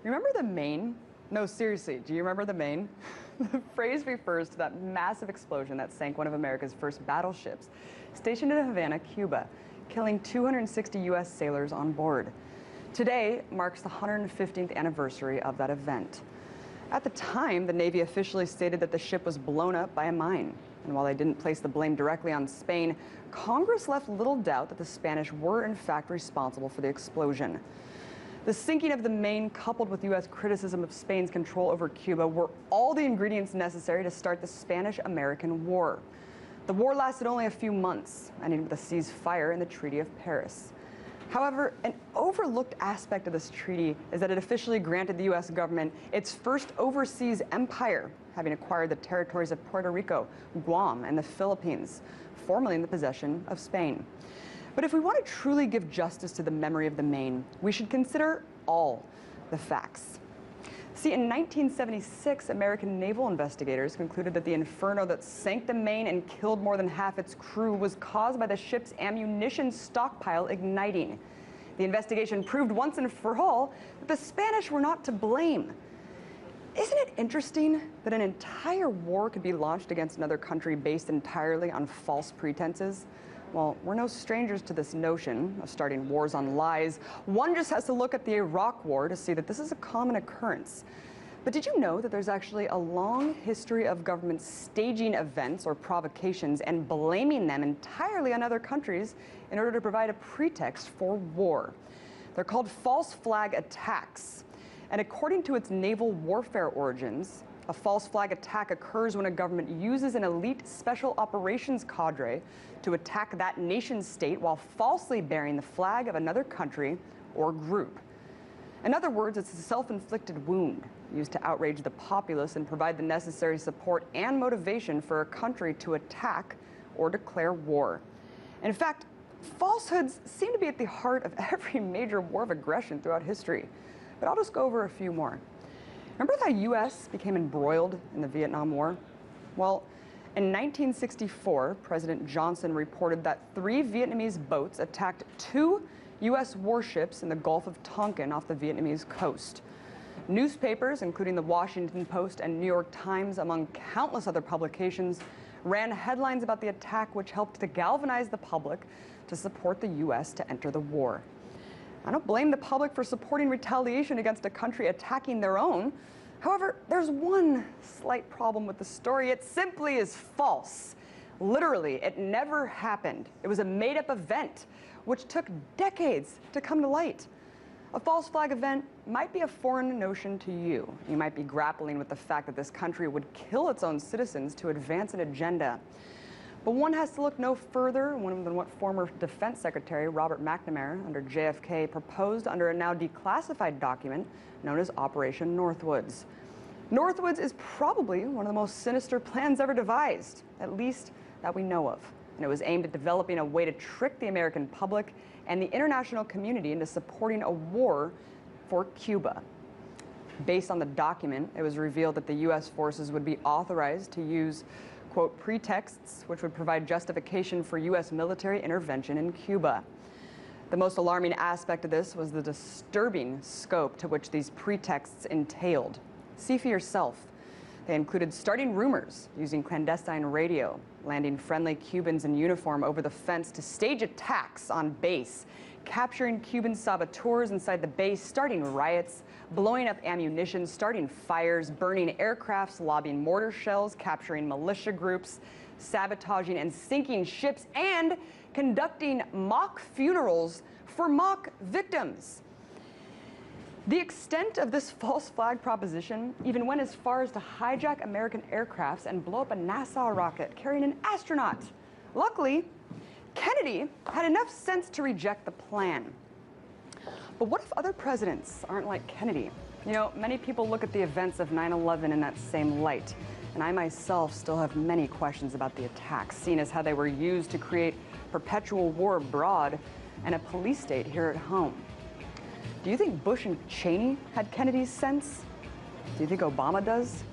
Remember the Maine? No, seriously, do you remember the Maine? The phrase refers to that massive explosion that sank one of America's first battleships, stationed in Havana, Cuba, killing 260 U.S. sailors on board. Today marks the 115th anniversary of that event. At the time, the Navy officially stated that the ship was blown up by a mine. And while they didn't place the blame directly on Spain, Congress left little doubt that the Spanish were in fact responsible for the explosion. The sinking of the Maine, coupled with U.S. criticism of Spain's control over Cuba, were all the ingredients necessary to start the Spanish-American War. The war lasted only a few months, ending with a ceasefire in the Treaty of Paris. However, an overlooked aspect of this treaty is that it officially granted the U.S. government its first overseas empire, having acquired the territories of Puerto Rico, Guam, and the Philippines, formerly in the possession of Spain. But if we want to truly give justice to the memory of the Maine, we should consider all the facts. See, in 1976, American naval investigators concluded that the inferno that sank the Maine and killed more than half its crew was caused by the ship's ammunition stockpile igniting. The investigation proved once and for all that the Spanish were not to blame. Isn't it interesting that an entire war could be launched against another country based entirely on false pretenses? Well, we're no strangers to this notion of starting wars on lies. One just has to look at the Iraq War to see that this is a common occurrence. But did you know that there's actually a long history of governments staging events or provocations and blaming them entirely on other countries in order to provide a pretext for war? They're called false flag attacks. And according to its naval warfare origins, a false flag attack occurs when a government uses an elite special operations cadre to attack that nation's state while falsely bearing the flag of another country or group. In other words, it's a self-inflicted wound used to outrage the populace and provide the necessary support and motivation for a country to attack or declare war. In fact, falsehoods seem to be at the heart of every major war of aggression throughout history. But I'll just go over a few more. Remember how the U.S. became embroiled in the Vietnam War? Well, in 1964, President Johnson reported that 3 Vietnamese boats attacked 2 U.S. warships in the Gulf of Tonkin off the Vietnamese coast. Newspapers, including the Washington Post and New York Times, among countless other publications, ran headlines about the attack, which helped to galvanize the public to support the U.S. to enter the war. I don't blame the public for supporting retaliation against a country attacking their own. However, there's one slight problem with the story. It simply is false. Literally, it never happened. It was a made-up event, which took decades to come to light. A false flag event might be a foreign notion to you. You might be grappling with the fact that this country would kill its own citizens to advance an agenda. But one has to look no further than what former Defense Secretary Robert McNamara under JFK proposed under a now declassified document known as Operation Northwoods. Northwoods is probably one of the most sinister plans ever devised, at least that we know of. And it was aimed at developing a way to trick the American public and the international community into supporting a war for Cuba. Based on the document, it was revealed that the U.S. forces would be authorized to use quote, pretexts which would provide justification for U.S. military intervention in Cuba. The most alarming aspect of this was the disturbing scope to which these pretexts entailed. See for yourself. They included starting rumors using clandestine radio, landing friendly Cubans in uniform over the fence to stage attacks on base, capturing Cuban saboteurs inside the base, starting riots, blowing up ammunition, starting fires, burning aircrafts, lobbing mortar shells, capturing militia groups, sabotaging and sinking ships, and conducting mock funerals for mock victims. The extent of this false flag proposition even went as far as to hijack American aircrafts and blow up a NASA rocket carrying an astronaut. Luckily, Kennedy had enough sense to reject the plan. But what if other presidents aren't like Kennedy? You know, many people look at the events of 9/11 in that same light, and I myself still have many questions about the attacks, seen as how they were used to create perpetual war abroad and a police state here at home. Do you think Bush and Cheney had Kennedy's sense? Do you think Obama does?